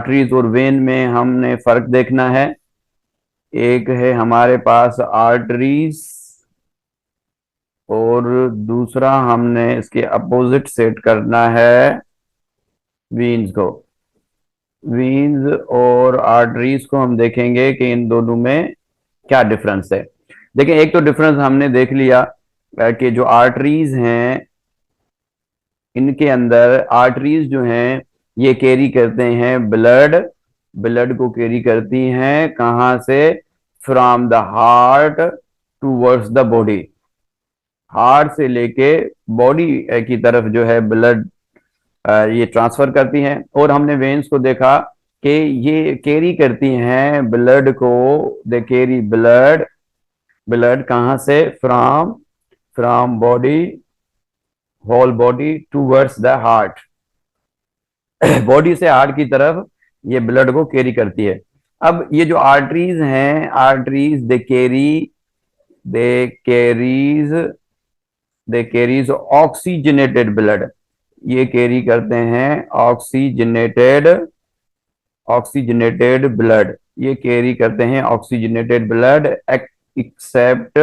Arteries और when में हमने फर्क देखना है। एक है हमारे पास आर्टरीज और दूसरा हमने इसके अपोजिट सेट करना है वीन्स को। वीन्स और आर्टरीज को हम देखेंगे कि इन दोनों में क्या डिफरेंस है। देखिए, एक तो डिफरेंस हमने देख लिया कि जो आर्टरीज हैं, इनके अंदर आर्टरीज जो हैं ये कैरी करते हैं ब्लड। ब्लड को कैरी करती हैं कहाँ से? From the heart towards the body. Heart से लेके बॉडी की तरफ जो है ब्लड ये ट्रांसफर करती हैं। और हमने वेन्स को देखा कि ये कैरी करती हैं ब्लड को। They carry blood. ब्लड कहाँ से? From from body, whole body towards the heart. Body से हार्ट की तरफ ये ब्लड को कैरी करती है। अब ये जो आर्टरीज हैं, आर्टरीज दे कैरीज ऑक्सीजनेटेड ब्लड। ये कैरी करते हैं ऑक्सीजनेटेड ऑक्सीजनेटेड ब्लड। ये कैरी करते हैं ऑक्सीजनेटेड ब्लड, एक्सेप्ट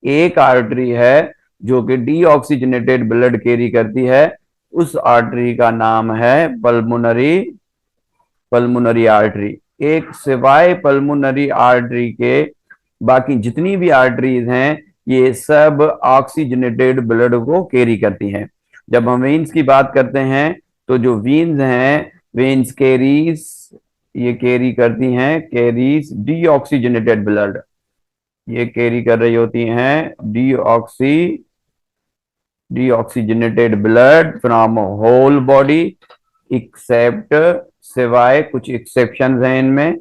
एक आर्टरी है जो कि डीऑक्सीजनेटेड ब्लड कैरी करती है। उस आर्टरी का नाम है पल्मोनरी आर्टरी। एक सिवाय पल्मोनरी आर्टरी के बाकी जितनी भी आर्टरीज हैं ये सब ऑक्सीजनेटेड ब्लड को कैरी करती हैं। जब हम वेन्स की बात करते हैं तो जो वेन्स हैं, वेन्स कैरीज, ये कैरी करती हैं कैरीज डीऑक्सीजनेटेड ब्लड। ये कैरी कर रही होती हैं deoxygenated blood from whole body, except, सिवाय कुछ एक्सेप्शन हैं इनमें।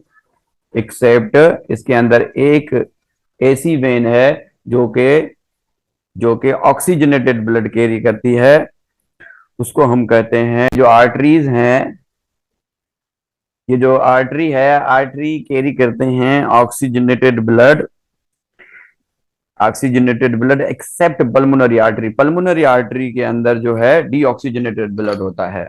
एक्सेप्ट इसके अंदर एक ऐसी वेन है जो कि ऑक्सीजनेटेड ब्लड कैरी करती है। उसको हम कहते हैं, जो आर्टरीज हैं, ये जो आर्टरी है, आर्टरी कैरी करते हैं oxygenated blood accept pulmonary artery. Pulmonary artery के अंदर जो है डीऑक्सीजनेटेड ब्लड होता है।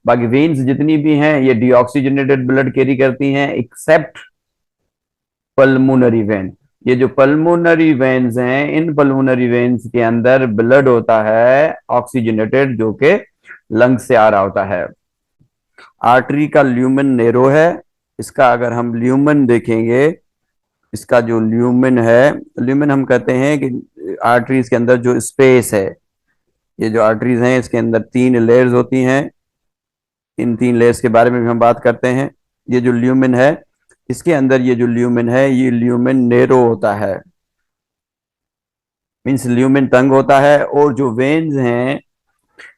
बाकी वेन्स जितनी भी हैं ये डीऑक्सीजनेटेड ब्लड कैरी करती हैं एक्सेप्ट पल्मोनरी वेन। ये जो पल्मोनरी वेन्स हैं, इन पल्मोनरी वेन्स के अंदर ब्लड होता है ऑक्सीजनेटेड, जो कि लंग से आ रहा होता है। आर्टरी का ल्यूमेन नैरो है। इसका अगर हम ल्यूमेन देखेंगे, इसका जो ल्यूमेन है, ल्यूमेन हम कहते हैं कि आर्टरीज के अंदर जो स्पेस है, ये जो आर्टरीज हैं इसके अंदर 3 लेयर्स होती हैं। इन 3 लेयर्स के बारे में भी हम बात करते हैं। ये जो ल्यूमेन है, इसके अंदर ये जो ल्यूमेन है ये ल्यूमेन नैरो होता है, मीन्स ल्यूमेन तंग होता है। और जो वेन्स हैं,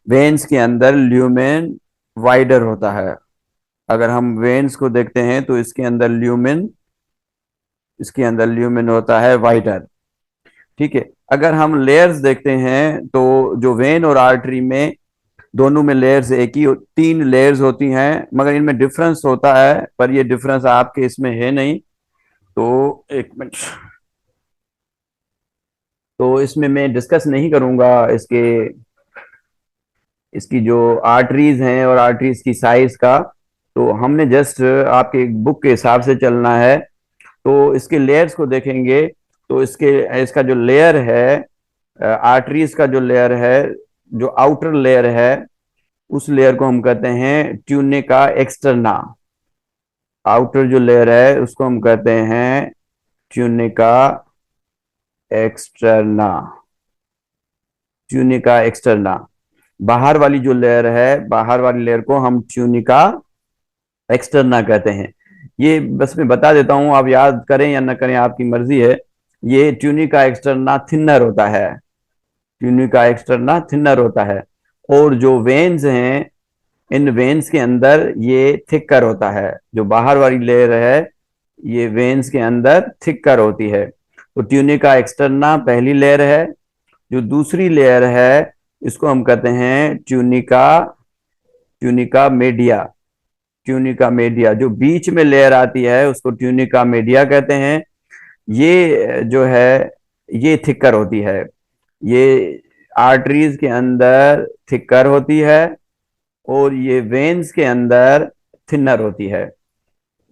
वेन्स के अंदर ल्यूमेन वाइडर होता है। अगर हम वेन्स को देखते हैं तो इसके अंदर ल्यूमेन होता है वाइडर। ठीक है। अगर हम लेयर्स देखते हैं तो जो वेन और आर्टरी में दोनों में लेयर्स एक ही 3 लेयर्स होती हैं, मगर इनमें डिफरेंस होता है, पर ये डिफरेंस आपके इसमें है नहीं। तो एक मिनट, तो इसमें मैं डिस्कस नहीं करूंगा इसकी जो आर्टरीज हैं और आर्टरीज की साइज का। तो हमने जस्ट आपके बुक के हिसाब से चलना है। तो इसके लेयर्स को देखेंगे तो इसका जो लेयर है, आर्टरीज का जो लेयर है, जो आउटर लेयर है, उस लेयर को हम कहते हैं ट्यूनिका एक्सटर्ना। आउटर जो लेयर है उसको हम कहते हैं ट्यूनिका एक्सटर्ना। Tunica externa. बाहर वाली जो लेयर है, बाहर वाली लेयर को हम ट्यूनिका एक्सटर्ना कहते हैं। ये बस मैं बता देता हूं, आप याद करें या न करें आपकी मर्जी है। ये ट्यूनिका एक्सटर्ना थिनर होता है। ट्यूनिका एक्सटर्ना थिनर होता है। और जो वेन्स हैं, इन वेन्स के अंदर ये थिकर होता है। जो बाहर वाली लेयर है ये वेन्स के अंदर थिकर होती है। तो ट्यूनिका एक्सटर्ना पहली लेयर है। जो दूसरी लेयर है इसको हम कहते हैं ट्यूनिका मीडिया। ट्यूनिका मीडिया, जो बीच में लेयर आती है उसको ट्यूनिका मीडिया कहते हैं। ये जो है ये थिकर होती है। ये आर्टरीज के अंदर थिकर होती है और ये वेन्स के अंदर थिनर होती है।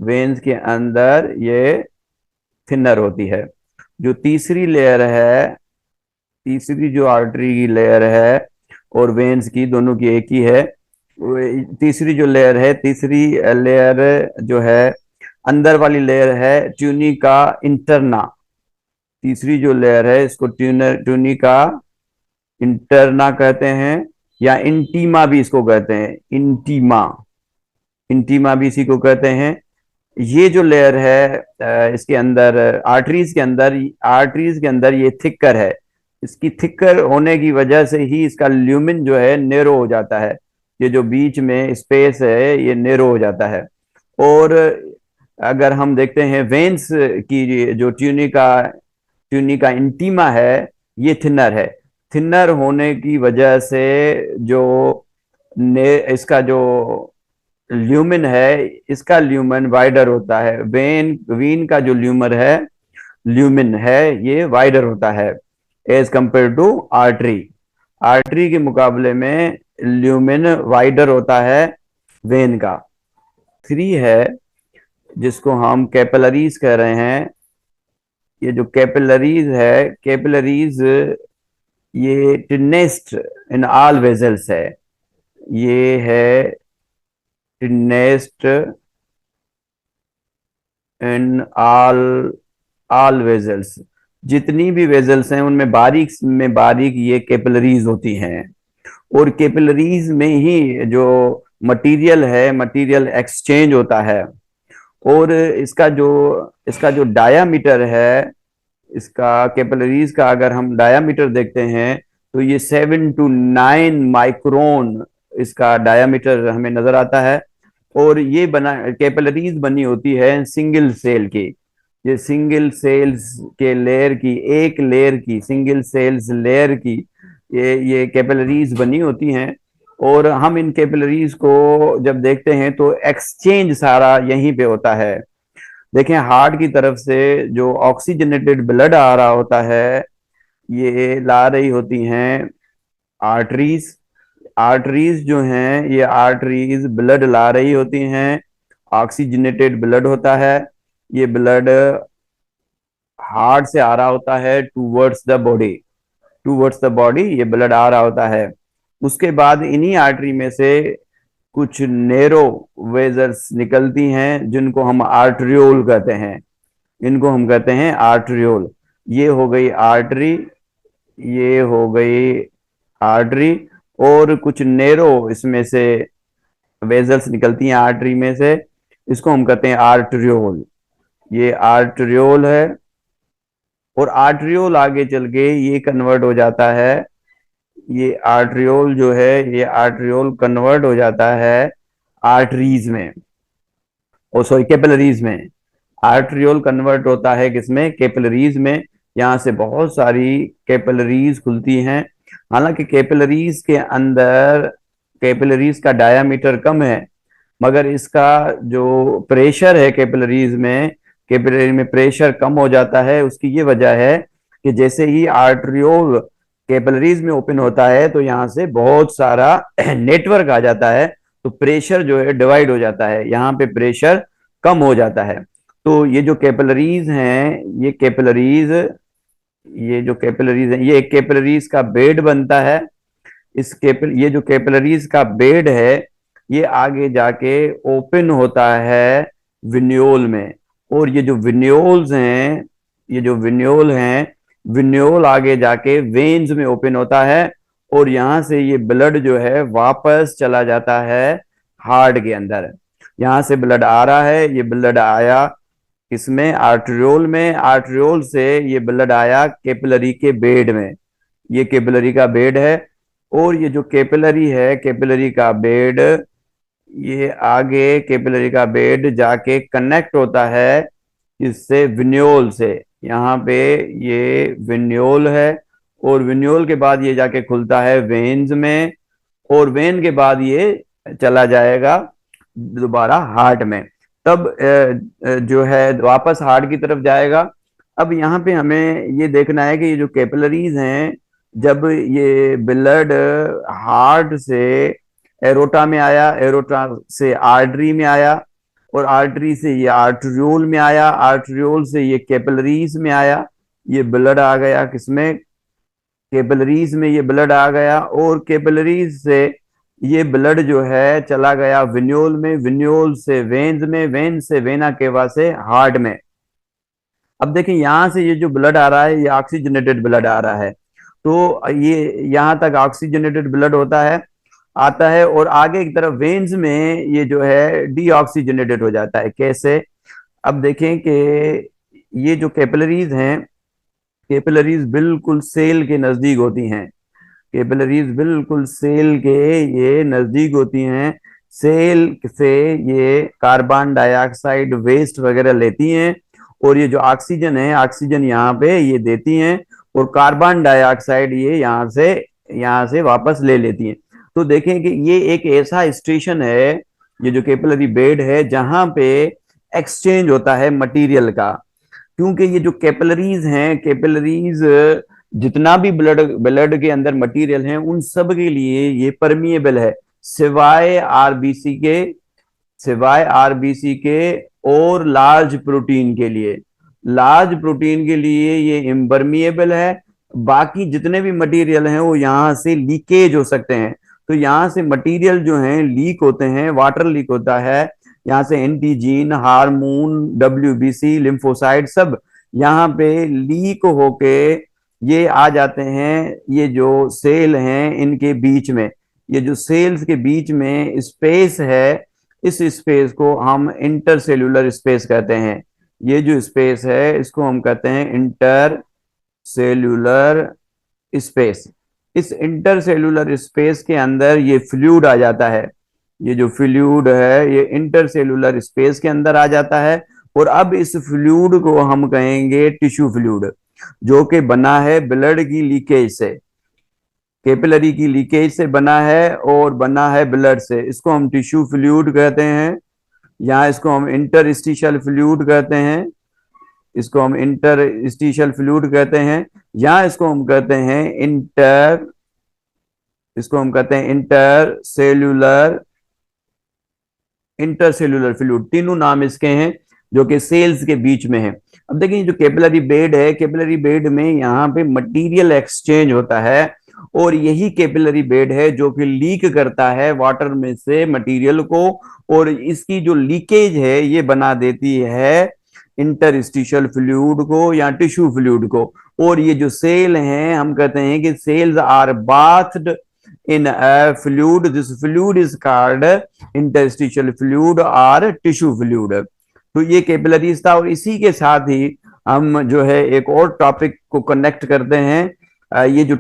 वेन्स के अंदर ये थिनर होती है। जो तीसरी लेयर है, तीसरी जो आर्टरी की लेयर है और वेन्स की, दोनों की एक ही है। तीसरी जो लेयर है, तीसरी लेयर जो है, अंदर वाली लेयर है ट्यूनिका इंटरना। तीसरी जो लेयर है इसको ट्यूनिका इंटरना कहते हैं, या इंटीमा भी इसको कहते हैं, इंटीमा। इंटीमा भी इसी को कहते हैं। ये जो लेयर है इसके अंदर आर्टरीज के अंदर ये थिकर है। इसकी थिकर होने की वजह से ही इसका ल्यूमिन जो है नेरो हो जाता है। ये जो बीच में स्पेस है ये नेरो हो जाता है। और अगर हम देखते हैं वेन्स की, जो ट्यूनिका इंटीमा है, ये थिनर है। थिनर होने की वजह से जो इसका जो ल्यूमिन है, इसका ल्यूमन वाइडर होता है। वीन का जो ल्यूमिन है ये वाइडर होता है as compare to artery. Artery के मुकाबले में ल्यूमिन वाइडर होता है वेन का। थ्री है जिसको हम कैपिलरीज कह रहे हैं। ये जो कैपिलरीज है, कैपिलरीज ये टिनेस्ट इन ऑल वेजल्स है। ये है टिनेस्ट इन ऑल वेजल्स। जितनी भी वेजल्स हैं उनमें बारीक में बारीक ये कैपिलरीज होती हैं। और कैपिलरीज में ही जो मटेरियल है, मटेरियल एक्सचेंज होता है। और इसका जो डायामीटर है, इसका कैपिलरीज का अगर हम डायामीटर देखते हैं तो ये 7 to 9 माइक्रोन इसका डायामीटर हमें नजर आता है। और ये कैपिलरीज बनी होती है सिंगल सेल की। ये सिंगल सेल्स के लेयर की, एक लेयर की, सिंगल सेल्स लेयर की ये कैपिलरीज बनी होती हैं। और हम इन कैपिलरीज को जब देखते हैं तो एक्सचेंज सारा यहीं पे होता है। देखें, हार्ट की तरफ से जो ऑक्सीजनेटेड ब्लड आ रहा होता है ये ला रही होती हैं आर्टरीज। आर्टरीज जो हैं, ये आर्टरीज ब्लड ला रही होती हैं। ऑक्सीजनेटेड ब्लड होता है। ये ब्लड हार्ट से आ रहा होता है towards the body. Towards the body ये ब्लड आ रहा होता है। उसके बाद इन्हीं आर्टरी में से कुछ नेरो वेजल्स निकलती हैं जिनको हम आर्टरियोल कहते हैं। इनको हम कहते हैं आर्टरियोल। ये हो गई आर्टरी, ये हो गई आर्टरी। और कुछ नेरो इसमें से वेजल्स निकलती हैं आर्टरी में से, इसको हम कहते हैं आर्टरियोल। ये आर्टरियोल है। और आर्टरियोल आगे चल के ये कन्वर्ट हो जाता है, ये आर्टरियोल जो है, ये आर्टरियोल कन्वर्ट हो जाता है आर्टरीज में, ओ सॉरी कैपिलरीज में। आर्टरियोल कन्वर्ट होता है किसमें? कैपिलरीज में। यहाँ से बहुत सारी कैपिलरीज खुलती हैं। हालांकि कैपिलरीज के अंदर कैपिलरीज का डायामीटर कम है, मगर इसका जो प्रेशर है कैपिलरीज में, कैपिलरी में प्रेशर कम हो जाता है। उसकी ये वजह है कि जैसे ही आर्टरियोल कैपिलरीज में ओपन होता है तो यहाँ से बहुत सारा नेटवर्क आ जाता है, तो प्रेशर जो है डिवाइड हो जाता है, यहाँ पे प्रेशर कम हो जाता है। तो ये जो कैपिलरीज हैं, ये जो कैपिलरीज हैं, ये एक कैपिलरीज का बेड बनता है। ये जो कैपिलरीज का बेड है ये आगे जाके ओपन होता है विन्योल में। और ये जो विन्योल्स हैं, ये जो विन्योल हैं, विन्योल आगे जाके वेन्स में ओपन होता है। और यहां से ये ब्लड जो है वापस चला जाता है हार्ट के अंदर। यहां से ब्लड आ रहा है, ये ब्लड आया इसमें आर्टरियोल में, आर्टरियोल से ये ब्लड आया कैपिलरी के बेड में। ये कैपिलरी का बेड है। और ये जो कैपिलरी है, कैपिलरी का बेड, ये आगे कैपिलरी का बेड जाके कनेक्ट होता है इससे विन्योल से। यहाँ पे ये विन्योल है। और विन्योल के बाद ये जाके खुलता है वेन्स में। और वेन के बाद ये चला जाएगा दोबारा हार्ट में। तब जो है वापस हार्ट की तरफ जाएगा। अब यहाँ पे हमें ये देखना है कि ये जो कैपिलरीज हैं, जब ये ब्लड हार्ट से एरोटा में आया, एरोटा से आर्टरी में आया, और आर्टरी से ये आर्टरियोल में आया, आर्टरियोल से ये कैपिलरीज में आया, ये ब्लड आ गया किसमें, कैपिलरीज में ये ब्लड आ गया, और कैपिलरीज से ये ब्लड जो है चला गया विन्योल में, विन्योल से वेन्स में, वेन से वेना केवा से हार्ट में। अब देखिए यहां से ये जो ब्लड आ रहा है ये ऑक्सीजनेटेड ब्लड आ रहा है, तो ये यहां तक ऑक्सीजनेटेड ब्लड होता है, आता है, और आगे की तरफ वेन्स में ये जो है डीऑक्सीजनेटेड हो जाता है। कैसे? अब देखें कि ये जो कैपिलरीज हैं, कैपिलरीज बिल्कुल सेल के नजदीक होती हैं, कैपिलरीज बिल्कुल सेल के ये नजदीक होती हैं, सेल से ये कार्बन डाइऑक्साइड वेस्ट वगैरह लेती हैं, और ये जो ऑक्सीजन है, ऑक्सीजन यहाँ पे ये देती हैं, और कार्बन डाइऑक्साइड ये यहाँ से वापस ले लेती हैं। तो देखें कि ये एक ऐसा स्टेशन है, ये जो कैपिलरी बेड है, जहां पे एक्सचेंज होता है मटेरियल का, क्योंकि ये जो कैपिलरीज हैं, कैपिलरीज जितना भी ब्लड ब्लड के अंदर मटेरियल है उन सब के लिए ये परमिएबल है, सिवाय आरबीसी के, सिवाय आरबीसी के, और लार्ज प्रोटीन के लिए, लार्ज प्रोटीन के लिए ये इम्परमिएबल है। बाकी जितने भी मटेरियल हैं वो यहाँ से लीकेज हो सकते हैं, तो यहाँ से मटेरियल जो है लीक होते हैं, वाटर लीक होता है, यहाँ से एंटीजीन, हार्मोन, डब्ल्यूबीसी, लिम्फोसाइट सब यहाँ पे लीक होके ये आ जाते हैं, ये जो सेल हैं इनके बीच में, ये जो सेल्स के बीच में स्पेस है, इस स्पेस को हम इंटरसेल्यूलर स्पेस कहते हैं। ये जो स्पेस है इसको हम कहते हैं इंटर सेल्यूलर स्पेस। इस इंटरसेल्यूलर स्पेस के अंदर ये फ्लूइड आ जाता है, ये जो फ्लूइड है ये इंटरसेल्यूलर स्पेस के अंदर आ जाता है, और अब इस फ्लूइड को हम कहेंगे टिश्यू फ्लूइड, जो कि बना है ब्लड की लीकेज से, कैपिलरी की लीकेज से बना है, और बना है ब्लड से, इसको हम टिश्यू फ्लूइड कहते हैं, यहाँ इसको हम इंटरस्टिशियल फ्लूइड कहते हैं, इसको हम इंटरस्टिशियल फ्लूइड कहते हैं, यहाँ इसको हम कहते हैं इसको हम कहते हैं इंटरसेल्यूलर फ्लूइड, तीनों नाम इसके हैं जो कि सेल्स के बीच में है। अब देखिए जो कैपिलरी बेड है, कैपिलरी बेड में यहाँ पे मटेरियल एक्सचेंज होता है, और यही कैपिलरी बेड है जो कि लीक करता है वाटर में से मटेरियल को, और इसकी जो लीकेज है ये बना देती है इंटरस्टिशियल फ्लूइड को या टिश्यू फ्लूइड को। और ये जो सेल हैं हम कहते हैं कि cells are bathed in a fluid, this fluid is called interstitial fluid और टिश्यू फ्लूइड। तो ये कैपिलरीज था, और इसी के साथ ही हम जो है एक और टॉपिक को कनेक्ट करते हैं, ये जो